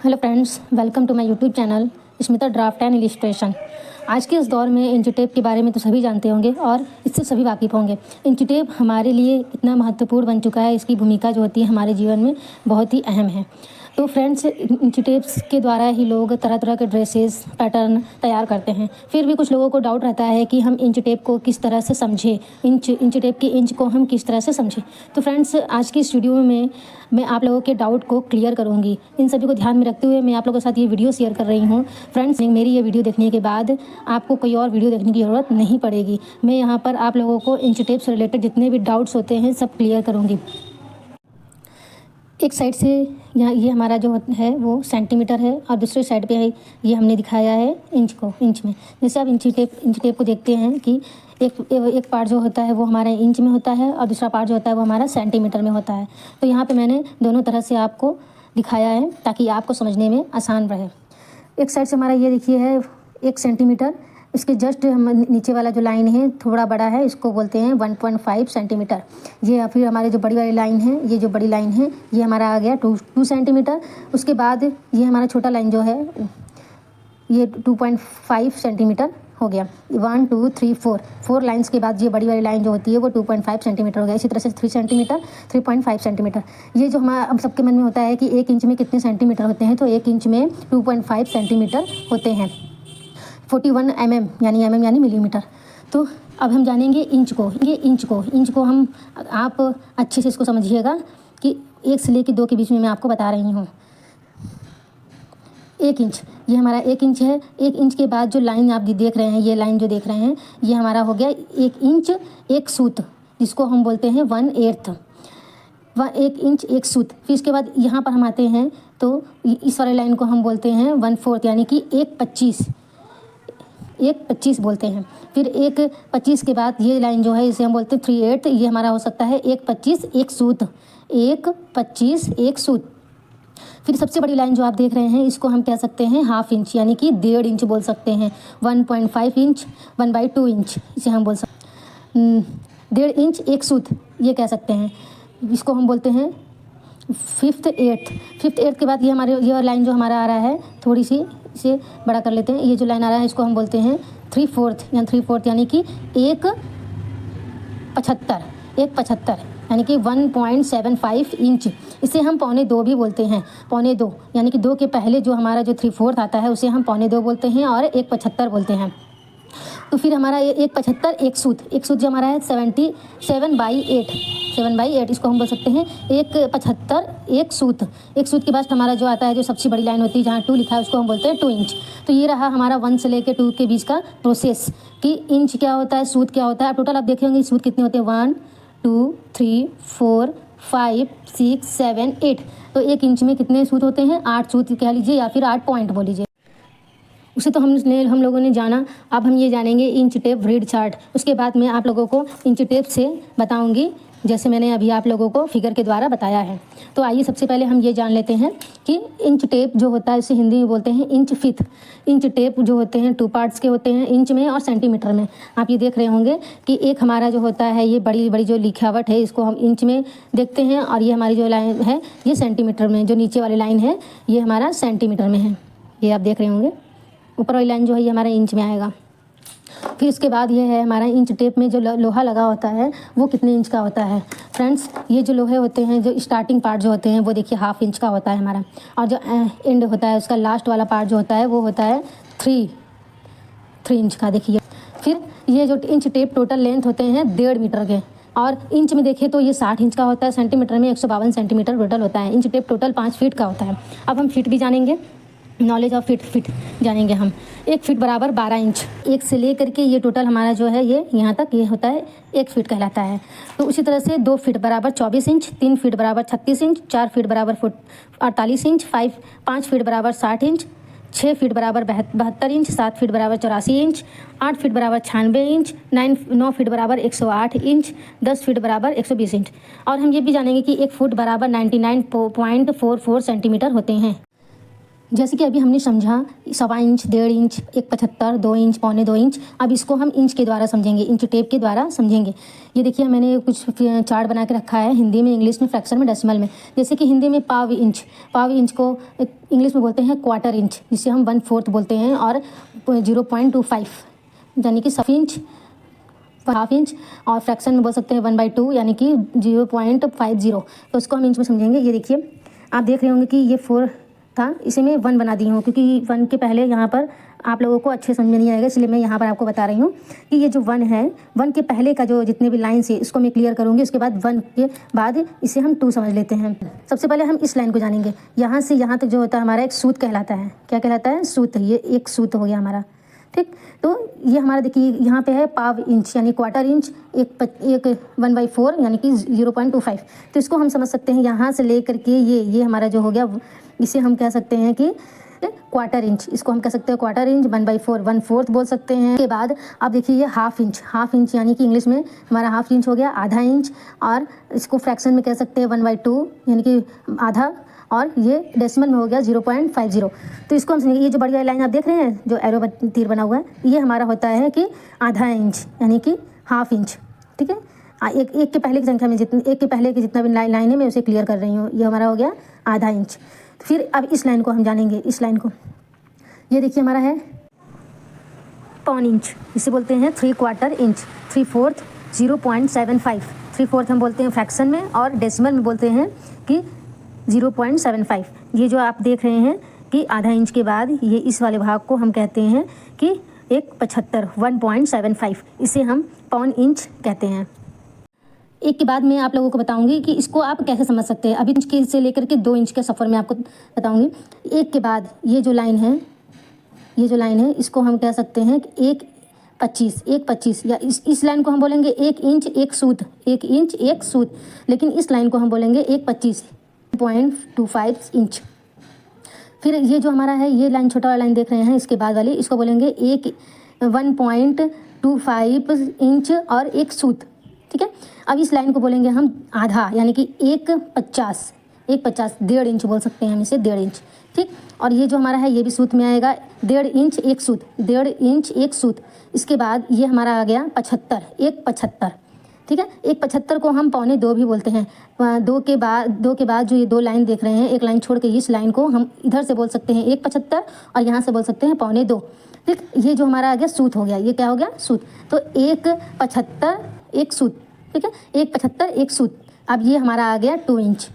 Hello friends, welcome to my YouTube channel Smita draft and illustration. आज के इस दौर में इंच टेप के बारे में तो सभी जानते होंगे और इससे सभी वाकिफ़ होंगे। इंच टेप हमारे लिए इतना महत्वपूर्ण बन चुका है, इसकी भूमिका जो होती है हमारे जीवन में बहुत ही अहम है। तो फ्रेंड्स, इंच टेप्स के द्वारा ही लोग तरह तरह के ड्रेसेस पैटर्न तैयार करते हैं। फिर भी कुछ लोगों को डाउट रहता है कि हम इंच टेप को किस तरह से समझें, इंच टेप की इंच को हम किस तरह से समझें। तो फ्रेंड्स, आज की इस वीडियो में मैं आप लोगों के डाउट को क्लियर करूंगी। इन सभी को ध्यान में रखते हुए मैं आप लोगों के साथ ये वीडियो शेयर कर रही हूँ। फ्रेंड्स, मेरी ये वीडियो देखने के बाद आपको कोई और वीडियो देखने की ज़रूरत नहीं पड़ेगी। मैं यहाँ पर आप लोगों को इंच टेप से रिलेटेड जितने भी डाउट्स होते हैं सब क्लियर करूँगी। एक साइड से यहाँ ये हमारा जो है वो सेंटीमीटर है और दूसरे साइड पे है ये हमने दिखाया है इंच में। जैसे आप इंच टेप को देखते हैं कि एक पार्ट जो होता है वो हमारा इंच में होता है और दूसरा पार्ट जो होता है वो हमारा सेंटीमीटर में होता है। तो यहाँ पे मैंने दोनों तरह से आपको दिखाया है ताकि आपको समझने में आसान रहे। एक साइड से हमारा ये देखिए है 1 सेंटीमीटर, इसके जस्ट हम नीचे वाला जो लाइन है थोड़ा बड़ा है, इसको बोलते हैं 1.5 सेंटीमीटर। ये या फिर हमारे जो बड़ी वाली लाइन है, ये जो बड़ी लाइन है ये हमारा आ गया 2 सेंटीमीटर। उसके बाद ये हमारा छोटा लाइन जो है ये 2.5 सेंटीमीटर हो गया। 1 2 3 4 लाइन्स के बाद ये बड़ी वाली लाइन जो होती है वो 2.5 सेंटीमीटर हो गया। इसी तरह से 3 सेंटीमीटर, 3.5 सेंटीमीटर। ये जो हमारा अब सबके मन में होता है कि 1 इंच में कितने सेंटीमीटर होते हैं, तो 1 इंच में 2.5 सेंटीमीटर होते हैं। 41 यानी मिलीमीटर। तो अब हम जानेंगे इंच को। ये इंच को हम आप अच्छे से इसको समझिएगा कि 1 से लेकर 2 के बीच में मैं आपको बता रही हूँ। 1 इंच, ये हमारा 1 इंच है। 1 इंच के बाद जो लाइन आप देख रहे हैं, ये लाइन जो देख रहे हैं ये हमारा हो गया 1 इंच 1 सूत, जिसको हम बोलते हैं 1/8। 1 इंच 1 सूत। फिर इसके बाद यहाँ पर हम आते हैं तो इस वाले लाइन को हम बोलते हैं 1/4 यानी कि 1/25 बोलते हैं। फिर 1/25 के बाद ये लाइन जो है इसे हम बोलते हैं 3/8। ये हमारा हो सकता है 1/25 1 सूत, 1/25 1 सूत। फिर सबसे बड़ी लाइन जो आप देख रहे हैं इसको हम कह सकते हैं 1/2 इंच यानी कि 1.5 इंच बोल सकते हैं। 1.5 इंच, 1/2 इंच इसे हम बोल सकते हैं। 1.5 इंच 1 सूत ये कह सकते हैं। इसको हम बोलते हैं 5th 8th के बाद ये लाइन जो हमारा आ रहा है, थोड़ी सी इसे बड़ा कर लेते हैं। ये जो लाइन आ रहा है इसको हम बोलते हैं 3/4 यानी कि 1/75 यानी कि 1.75 इंच। इसे हम 1.25 भी बोलते हैं। 1.25 यानी कि 2 के पहले जो हमारा जो 3/4 आता है उसे हम 1.25 बोलते हैं और 1/75 बोलते हैं। तो फिर हमारा 1/75 1 सूत जो हमारा है 7/8 इसको हम बोल सकते हैं 1/75 1 सूत। 1 सूत के बाद हमारा जो आता है, जो सबसे बड़ी लाइन होती है जहाँ 2 लिखा है उसको हम बोलते हैं 2 इंच। तो ये रहा हमारा 1 से लेकर 2 के बीच का प्रोसेस कि इंच क्या होता है, सूत क्या होता है। टोटल आप देखे होंगे सूत कितने होते हैं, 1 2 3 4 5 6 7 8। तो 1 इंच में कितने सूत होते हैं, 8 सूत कह लीजिए या फिर 8 पॉइंट बोल लीजिए। उसे तो हम लोगों ने जाना। अब हम ये जानेंगे इंच टेप रीड चार्ट। उसके बाद मैं आप लोगों को इंच टेप से बताऊंगी, जैसे मैंने अभी आप लोगों को फिगर के द्वारा बताया है। तो आइए सबसे पहले हम ये जान लेते हैं कि इंच टेप जो होता है इसे हिंदी में बोलते हैं इंच फिट। इंच टेप जो होते हैं 2 पार्ट्स के होते हैं, इंच में और सेंटीमीटर में। आप ये देख रहे होंगे कि एक हमारा जो होता है ये बड़ी बड़ी जो लिखावट है इसको हम इंच में देखते हैं और ये हमारी जो लाइन है ये सेंटीमीटर में, जो नीचे वाली लाइन है ये हमारा सेंटीमीटर में है। ये आप देख रहे होंगे ऊपर वाली लाइन जो है ये हमारा इंच में आएगा। फिर उसके बाद ये है हमारा इंच टेप में जो लोहा लगा होता है वो कितने इंच का होता है। फ्रेंड्स, ये जो लोहे होते हैं, जो स्टार्टिंग पार्ट जो होते हैं वो देखिए 1/2 इंच का होता है हमारा, और जो एंड होता है उसका लास्ट वाला पार्ट जो होता है वो होता है 3 इंच का। देखिए फिर ये जो इंच टेप टोटल लेंथ होते हैं 1.5 मीटर के, और इंच में देखें तो ये 60 इंच का होता है। सेंटीमीटर में 152 सेंटीमीटर टोटल होता है। इंच टेप टोटल 5 फीट का होता है। अब हम फीट भी जानेंगे, नॉलेज ऑफ फीट जानेंगे हम। 1 फीट बराबर 12 इंच। 1 से लेकर के ये टोटल हमारा जो है ये यहाँ तक ये होता है 1 फीट कहलाता है। तो उसी तरह से 2 फीट बराबर 24 इंच, 3 फीट बराबर 36 इंच, 4 फीट बराबर 48 इंच, 5 फीट बराबर 60 इंच, 6 फीट बराबर 72 इंच, 7 फीट बराबर 84 इंच, 8 फीट बराबर 96 इंच, 9 फीट बराबर 108 इंच, 10 फीट बराबर 120 इंच। और हम ये भी जानेंगे कि 1 फुट बराबर 99.44 सेंटीमीटर होते हैं। जैसे कि अभी हमने समझा 1.25 इंच, 1.5 इंच, 1.75, 2 इंच, 1.25 इंच। अब इसको हम इंच के द्वारा समझेंगे, इंच टेप के द्वारा समझेंगे। ये देखिए मैंने कुछ चार्ट बना के रखा है, हिंदी में, इंग्लिश में, फ्रैक्शन में, डेसिमल में। जैसे कि हिंदी में पाव इंच को इंग्लिश में बोलते हैं क्वार्टर इंच, जिसे हम 1/4 बोलते हैं, और 0.25 यानी कि हाफ इंच, और फ्रैक्शन में बोल सकते हैं 1/2 यानी कि 0.50। तो उसको हम इंच में समझेंगे। ये देखिए आप देख रहे होंगे कि ये 4 था, इसे मैं 1 बना दी हूँ, क्योंकि 1 के पहले यहाँ पर आप लोगों को अच्छे समझ में नहीं आएगा, इसलिए मैं यहाँ पर आपको बता रही हूँ कि ये जो 1 है, 1 के पहले का जो जितने भी लाइन है इसको मैं क्लियर करूँगी। उसके बाद 1 के बाद इसे हम 2 समझ लेते हैं। सबसे पहले हम इस लाइन को जानेंगे। यहाँ से यहाँ तक जो होता है हमारा एक सूत कहलाता है। क्या कहलाता है? सूत। ये एक सूत हो गया हमारा, ठीक। तो ये हमारा देखिए यहाँ पे है पाव इंच यानी क्वार्टर इंच, एक 1/4 यानी कि 0.25। तो इसको हम समझ सकते हैं यहाँ से ले करके ये हमारा जो हो गया, इसे हम कह सकते हैं कि क्वार्टर इंच। इसको हम कह सकते हैं क्वार्टर इंच, 1/4, 1/4 बोल सकते हैं। के बाद अब देखिए ये हाफ इंच यानी कि इंग्लिश में हमारा हाफ इंच हो गया, आधा इंच। और इसको फ्रैक्शन में कह सकते हैं 1/2 यानी कि आधा, और ये डेसिमल में हो गया 0.50। तो इसको हम समझेंगे। ये जो बड़ी वाली लाइन आप देख रहे हैं जो एरो तीर बना हुआ है, ये हमारा होता है कि आधा इंच यानी कि हाफ इंच, ठीक है। एक के पहले की संख्या में एक के पहले की जितना भी लाइन है मैं उसे क्लियर कर रही हूँ। ये हमारा हो गया आधा इंच। फिर अब इस लाइन को हम जानेंगे। इस लाइन को ये देखिए हमारा है 1/4 इंच, इसे बोलते हैं 3/4 इंच, 3/4 0.75। 3/4 हम बोलते हैं फ्रैक्शन में, और डेसिमल में बोलते हैं कि 0.75। ये जो आप देख रहे हैं कि आधा इंच के बाद ये इस वाले भाग को हम कहते हैं कि 1/75, 1.75। इसे हम 1/4 इंच कहते हैं। एक के बाद मैं आप लोगों को बताऊंगी कि इसको आप कैसे समझ सकते हैं। अभी इंच के से लेकर के 2 इंच के सफ़र में आपको बताऊंगी। एक के बाद ये जो लाइन है, इसको हम कह सकते हैं कि 1/25 या इस लाइन को हम बोलेंगे 1 इंच 1 सूत, 1 इंच 1 सूत। लेकिन इस लाइन को हम बोलेंगे 1/25, 0.25 इंच। फिर ये जो हमारा है, ये लाइन छोटा वाला लाइन देख रहे हैं, इसके बाद वाली, इसको बोलेंगे 1.25 इंच और 1 सूत, ठीक है। अब इस लाइन को बोलेंगे हम आधा यानी कि 1/50, 1/50 इंच बोल सकते हैं हम इसे, 1.5 इंच, ठीक। और ये जो हमारा है ये भी सूत में आएगा, 1.5 इंच 1 सूत, 1.5 इंच 1 सूत। इसके बाद ये हमारा आ गया 75, 1/75, ठीक है। 1/75 को हम 1/4 भी बोलते हैं। 2 के बाद जो ये 2 लाइन देख रहे हैं, एक लाइन छोड़ के इस लाइन को हम इधर से बोल सकते हैं 1/75 और यहाँ से बोल सकते हैं 1/4, ठीक। ये जो हमारा आ गया सूत हो गया, ये क्या हो गया? सूत। तो 1/75 1 सूत, ठीक है, 1/75 1 सूत। अब ये हमारा आ गया 2 इंच।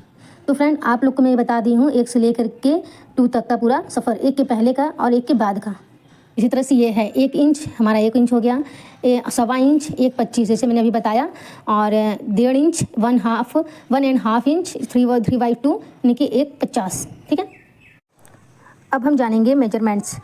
तो फ्रेंड आप लोग को मैं बता दी हूँ 1 से लेकर के 2 तक का पूरा सफ़र, 1 के पहले का और 1 के बाद का। इसी तरह से ये है 1 इंच, हमारा 1 इंच हो गया, 1.25 इंच 1/25 जैसे मैंने अभी बताया, और 1.5 इंच 1.5 इंच 3/2 यानी कि 1/50, ठीक है। अब हम जानेंगे मेजरमेंट्स।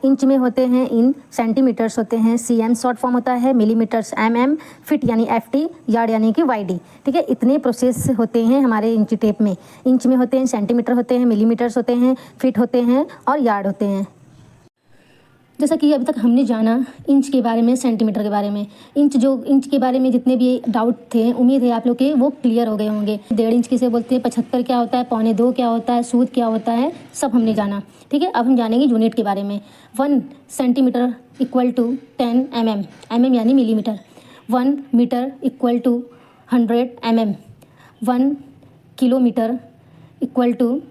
इंच में होते हैं इन, सेंटीमीटर्स होते हैं सीएम, शॉर्ट फॉर्म होता है मिलीमीटर्स एमएम, फिट यानी एफटी, यार्ड यानी कि वाईडी, ठीक है। इतने प्रोसेस होते हैं हमारे इंच टेप में। इंच में होते हैं सेंटीमीटर होते हैं, मिलीमीटर्स होते हैं, फिट होते हैं और यार्ड होते हैं। जैसा कि अभी तक हमने जाना इंच के बारे में, सेंटीमीटर के बारे में। इंच के बारे में जितने भी डाउट थे, उम्मीद है आप लोग के वो क्लियर हो गए होंगे। 1.5 इंच किसे बोलते हैं, 75 क्या होता है, 1/4 क्या होता है, सूत क्या होता है, सब हमने जाना, ठीक है। अब हम जानेंगे यूनिट के बारे में। 1 centimetre equal to 10 mm, mm यानी millimetre. 1 metre equal to 100 mm। 1 kilometre equal to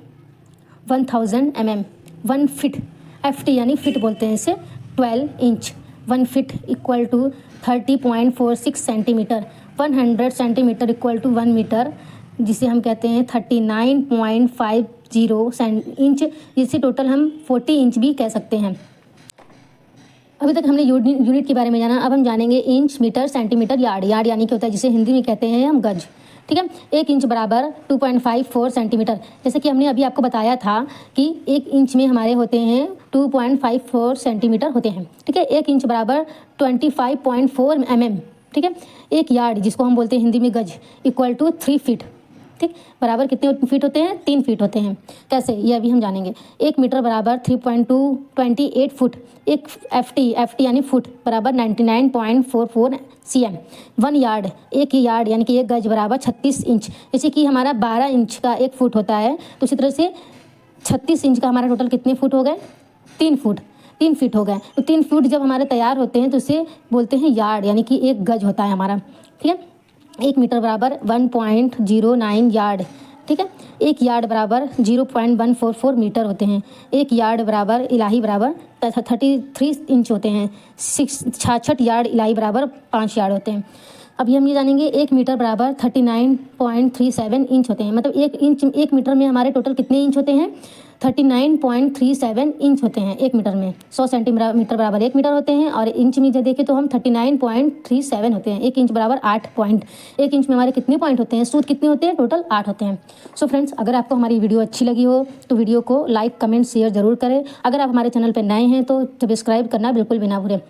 1000 mm। 1 feet, FT यानी फिट बोलते हैं इसे, 12 inch. 1 feet equal to 30.46 centimetre. 100 centimetre equal to 1 metre, जिसे हम कहते हैं 39.50 इंच, जिसे टोटल हम 40 इंच भी कह सकते हैं। अभी तक हमने यूनिट के बारे में जाना। अब हम जानेंगे inch, metre, centimetre, yard. Yard यानी क्या होता है, जिसे हिंदी में कहते हैं हम गज, ठीक है। 1 इंच बराबर 2.54 सेंटीमीटर। जैसे कि हमने अभी आपको बताया था कि 1 इंच में हमारे होते हैं 2.54 सेंटीमीटर होते हैं, ठीक है। 1 इंच बराबर 25.4 mm, ठीक है। 1 यार्ड जिसको हम बोलते हैं हिंदी में गज इक्वल टू 3 फीट, ठीक, बराबर कितने फीट होते हैं, 3 फीट होते हैं। कैसे, ये अभी हम जानेंगे। 1 मीटर बराबर 3.28 फुट। 1 FT यानी फुट बराबर 99.44 cm। 1 यार्ड, 1 यार्ड यानी कि 1 गज बराबर 36 इंच। जैसे कि हमारा 12 इंच का 1 फुट होता है, तो उसी तरह से 36 इंच का हमारा टोटल कितने फुट हो गए? 3 फुट, 3 फीट हो गए। तो 3 फुट जब हमारे तैयार होते हैं तो उसे बोलते हैं यार्ड, यानी कि 1 गज होता है हमारा, ठीक है। 1 मीटर बराबर 1.09 यार्ड, ठीक है। 1 यार्ड बराबर 0.144 मीटर होते हैं। 1 यार्ड बराबर इलाही बराबर 33 इंच होते हैं। 66 यार्ड इलाही बराबर 5 यार्ड होते हैं। अभी हम ये जानेंगे 1 मीटर बराबर 39.37 इंच होते हैं। मतलब 1 मीटर में हमारे टोटल कितने इंच होते हैं? 39.37 इंच होते हैं 1 मीटर में। 100 सेंटीमीटर बराबर 1 मीटर होते हैं और इंच में जब देखें तो हम 39.37 होते हैं। 1 इंच बराबर 8 पॉइंट। 1 इंच में हमारे कितने पॉइंट होते हैं? सूत कितने होते हैं? टोटल 8 होते हैं। सो फ्रेंड्स, अगर आपको हमारी वीडियो अच्छी लगी हो तो वीडियो को लाइक, कमेंट, शेयर ज़रूर करें। अगर आप हमारे चैनल पर नए हैं तो सब्सक्राइब करना बिल्कुल भी ना भूलें।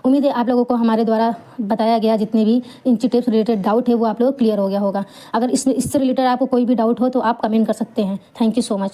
उम्मीद है आप लोगों को हमारे द्वारा बताया गया जितने भी इंची टेप से रिलेटेड डाउट है वो आप लोग क्लियर हो गया होगा। अगर इससे रिलेटेड आपको कोई भी डाउट हो तो आप कमेंट कर सकते हैं। Thank you so much.